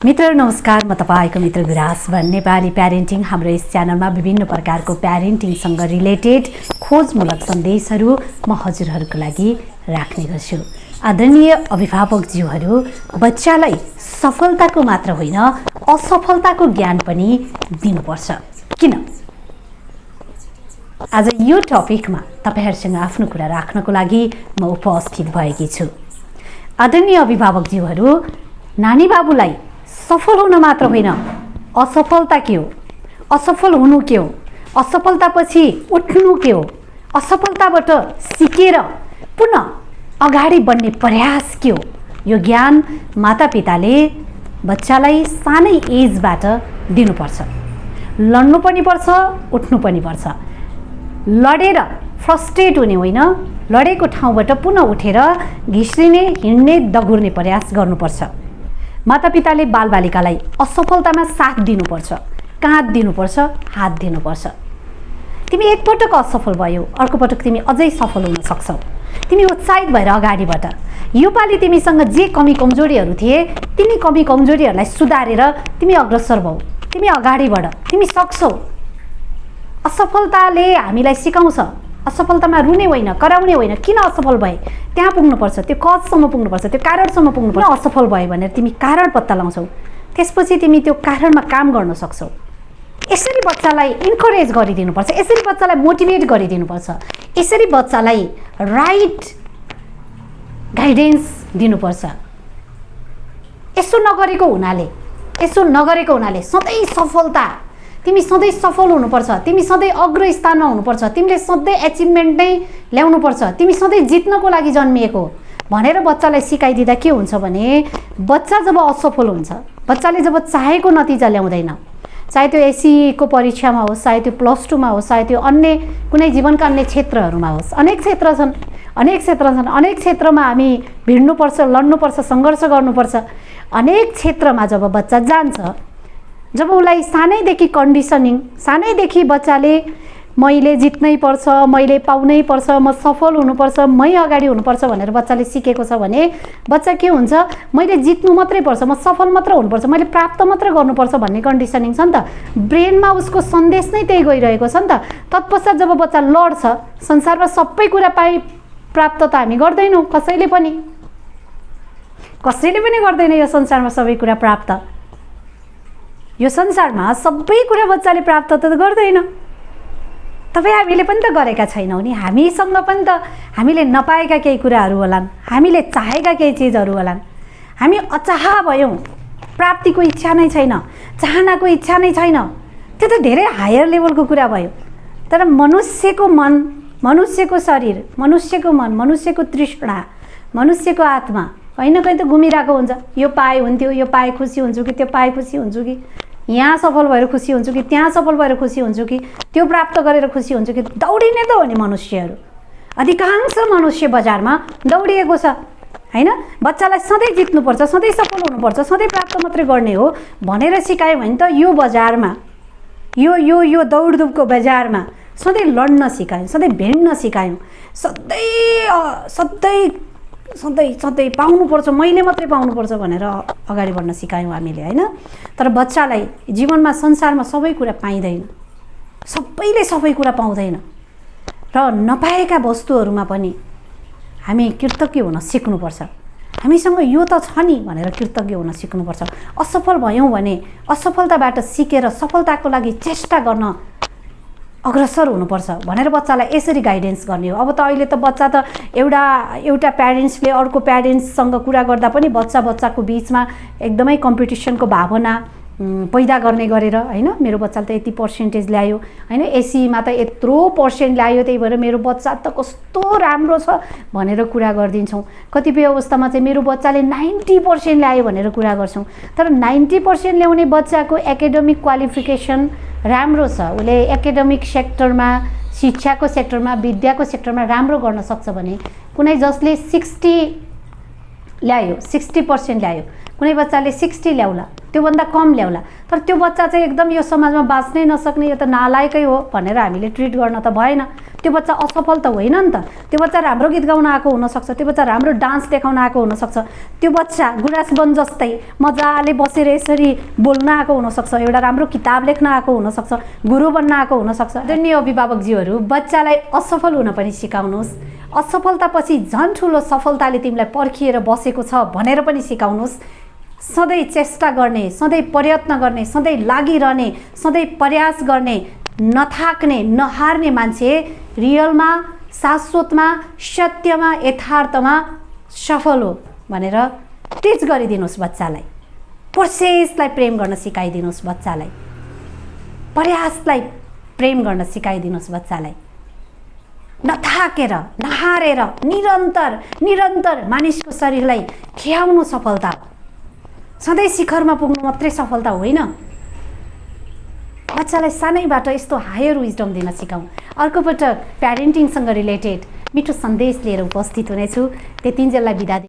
मित्र नमस्कार, म तपाईको मित्र गुराश नेपाली प्यारेन्टिङ। हाम्रो यस च्यानलमा विभिन्न प्रकारको प्यारेन्टिङसँग रिलेटेड खोजमूलक सन्देशहरू म हजुरहरूको लागि राख्ने गर्छु। आदरणीय अभिभावकज्यूहरू, बच्चालाई सफलताको मात्र होइन असफलताको ज्ञान पनि दिनुपर्छ। किन? आज यो टपिकमा तपाईहरुसँग आफ्नो कुरा राख्नको लागि म उपस्थित भएकी छु। आदरणीय अभिभावकज्यूहरू, नानी बाबुलाई सफल हुन मात्र होइन, असफलता के हो, असफल हुनु के हो, असफलतापछि उठ्नु के हो, असफलताबाट सिकेर पुनः अगाडि बढ्ने प्रयास के हो, यो ज्ञान मातापिताले बच्चालाई सानै एजबाट दिनुपर्छ। लड्नु पनि पर्छ, उठ्नु पनि पर्छ। लडेर फ्रस्ट्रेट हुने होइन, लडेको ठाउँबाट पुनः उठेर घिस्रिने, हिँड्ने, दगुर्ने प्रयास गर्नुपर्छ। मातापिताले बालबालिकालाई असफलतामा साथ दिनुपर्छ, काँध दिनुपर्छ, हात दिनुपर्छ। तिमी एकपटक असफल भयौ, अर्को पटक तिमी अझै सफल हुन सक्छौ। तिमी उत्साहित भएर अगाडि बढ। योपालि तिमीसँग जे कमी कमजोरीहरू थिए, तिनी कमी कमजोरीहरूलाई सुधारेर तिमी अग्रसर भौ, तिमी अगाडि बढ, तिमी सक्छौ। असफलताले हामीलाई सिकाउँछ, असफलतामा रुने होइन, कराउने होइन। किन असफल भए त्यहाँ पुग्नुपर्छ, त्यो कजसम्म पुग्नुपर्छ, त्यो कारणसम्म पुग्नुपर्छ। असफल भए भनेर तिमी कारण पत्ता लगाउँछौ, त्यसपछि तिमी त्यो कारणमा काम गर्न सक्छौ। यसरी बच्चालाई इन्करेज गरिदिनुपर्छ, यसरी बच्चालाई मोटिभेट गरिदिनुपर्छ, यसरी बच्चालाई राइट गाइडेन्स दिनुपर्छ। यसो नगरेको हुनाले सधैँ सफलता, तिमी सधैँ सफल हुनुपर्छ, तिमी सधैँ अग्र स्थानमा हुनुपर्छ, तिमीले सधैँ एचिभमेन्ट नै ल्याउनुपर्छ, तिमी सधैँ जित्नको लागि जन्मिएको भनेर बच्चालाई सिकाइदिँदा के हुन्छ भने, बच्चा जब असफल हुन्छ, बच्चाले जब चाहेको नतिजा ल्याउँदैन, चाहे त्यो एससीको परीक्षामा होस्, चाहे त्यो प्लस टूमा होस्, चाहे त्यो अन्य कुनै जीवनका अन्य क्षेत्रहरूमा होस्, अनेक क्षेत्र छन्। अनेक क्षेत्रमा हामी भिड्नुपर्छ, लड्नुपर्छ, सङ्घर्ष गर्नुपर्छ। अनेक क्षेत्रमा जब बच्चा जान्छ, जब उसलाई सानैदेखि कन्डिसनिङ, सानैदेखि बच्चाले मैले जित्नै पर्छ, मैले पाउनै पर्छ, म सफल हुनुपर्छ, मै अगाडि हुनुपर्छ भनेर बच्चाले सिकेको छ भने बच्चा के हुन्छ, मैले जित्नु मात्रै पर्छ, म सफल मात्र हुनुपर्छ, मैले प्राप्त मात्र गर्नुपर्छ भन्ने कन्डिसनिङ छ नि त। ब्रेनमा उसको सन्देश नै त्यही गइरहेको छ नि त। तत्पश्चात जब बच्चा लड्छ, संसारमा सबै कुरा प्राप्त त हामी गर्दैनौँ, कसैले पनि गर्दैन यो संसारमा सबै कुरा प्राप्त। यो संसारमा सबै कुरा बच्चाले प्राप्त त गर्दैन। तपाईँ हामीले पनि त गरेका छैनौँ नि। हामीसँग पनि त हामीले नपाएका केही कुराहरू होलान्, हामीले चाहेका केही चिजहरू होलान्। हामी अचाह भयौँ, प्राप्तिको इच्छा नै छैन, चाहनाको इच्छा नै छैन। त्यो त धेरै हायर लेभलको कुरा भयो। तर मनुष्यको मन, मनुष्यको शरीर, मनुष्यको मन, मनुष्यको तृष्णा, मनुष्यको आत्मा कहीँ न कहीँ त घुमिरहेको हुन्छ। यो पाए हुन्थ्यो, यो पाए खुसी हुन्छु कि, त्यो पाए खुसी हुन्छु कि, यहाँ सफल भएर खुसी हुन्छु कि, त्यहाँ सफल भएर खुसी हुन्छु कि, त्यो प्राप्त गरेर खुसी हुन्छु कि। दौडिने त हो नि मनुष्यहरू। अधिकांश मनुष्य बजारमा दौडिएको छ हैन। बच्चालाई सधैँ जित्नुपर्छ, सधैँ सफल हुनुपर्छ, सधैँ प्राप्त मात्रै गर्ने हो भनेर सिकायो भने त यो बजारमा, यो दौडधुपको बजारमा सधैँ लड्न सिकायौँ, सधैँ भिड्न सिकायौँ, सधैँ पाउनुपर्छ, मैले मात्रै पाउनुपर्छ भनेर अगाडि बढ्न सिकायौँ हामीले हैन। तर बच्चालाई जीवनमा, संसारमा सबै कुरा पाइँदैन, सबैले सबै कुरा पाउँदैन र नपाएका वस्तुहरूमा पनि हामी कृतज्ञ हुन सिक्नुपर्छ। हामीसँग यो त छ नि भनेर कृतज्ञ हुन सिक्नुपर्छ। असफल भयौँ भने असफलताबाट सिकेर सफलताको लागि चेष्टा गर्न अग्रसर हुनुपर्छ भनेर बच्चालाई यसरी गाइडेन्स गर्ने हो। अब त अहिले त बच्चा त एउटा प्यारेन्ट्सले अर्को प्यारेन्ट्ससँग कुरा गर्दा पनि बच्चाको बिचमा एकदमै कम्पिटिसनको भावना पैदा गर्ने गरेर हैन, मेरो बच्चाले त यति पर्सेन्टेज ल्यायो हैन, एसीमा त यत्रो पर्सेन्ट ल्यायो, त्यही भएर मेरो बच्चा त कस्तो राम्रो छ भनेर कुरा गरिदिन्छौँ। कतिपय अवस्थामा चाहिँ मेरो बच्चाले 90% ल्यायो भनेर कुरा गर्छौँ। तर 90% ल्याउने बच्चाको एकाडेमिक क्वालिफिकेसन राम्रो छ, उसले एकाडेमिक सेक्टरमा, शिक्षाको सेक्टरमा, विद्याको सेक्टरमा राम्रो गर्न सक्छ भने कुनै जसले 60% ल्यायो, कुनै बच्चाले 60 ल्याउला, त्योभन्दा कम ल्याउला, तर त्यो बच्चा चाहिँ एकदम यो समाजमा बाँच्नै नसक्ने, यो त नालायकै हो भनेर हामीले ट्रिट गर्न त भएन। त्यो बच्चा असफल त होइन नि त। त्यो बच्चा राम्रो गीत गाउन आएको हुनसक्छ, त्यो बच्चा राम्रो डान्स देखाउन आएको हुनसक्छ, त्यो बच्चा गुराँस वन जस्तै मजाले बसेर यसरी बोल्न आएको हुनसक्छ, एउटा राम्रो किताब लेख्न आएको हुनसक्छ, गुरु बन्न आएको हुनसक्छ। आदरणीय अभिभावकज्यूहरू, बच्चालाई असफल हुन पनि सिकाउनुहोस्, असफलतापछि झन् ठुलो सफलताले तिमीलाई पर्खिएर बसेको छ भनेर पनि सिकाउनुहोस्। सधैँ चेष्टा गर्ने, सधैँ प्रयत्न गर्ने, सधैँ लागिरहने, सधैँ प्रयास गर्ने, नथाक्ने, नहार्ने मान्छे रियलमा, शाश्वतमा, सत्यमा, यथार्थमा सफल हो भनेर टिच गरिदिनुहोस् बच्चालाई। प्रोसेसलाई प्रेम गर्न सिकाइदिनुहोस् बच्चालाई, प्रयासलाई प्रेम गर्न सिकाइदिनुहोस् बच्चालाई। नथाकेर, नहारेर निरन्तर निरन्तर मानिसको शरीरलाई खियाउनु सफलता हो। सधैँ शिखरमा पुग्नु मात्रै सफलता होइन। बच्चालाई सानैबाट यस्तो हायर विजडम दिन सिकाउँ। अर्को पटक प्यारेन्टिङसँग रिलेटेड मिठो सन्देश लिएर उपस्थित हुनेछु। त्यतिन्जेललाई बिदा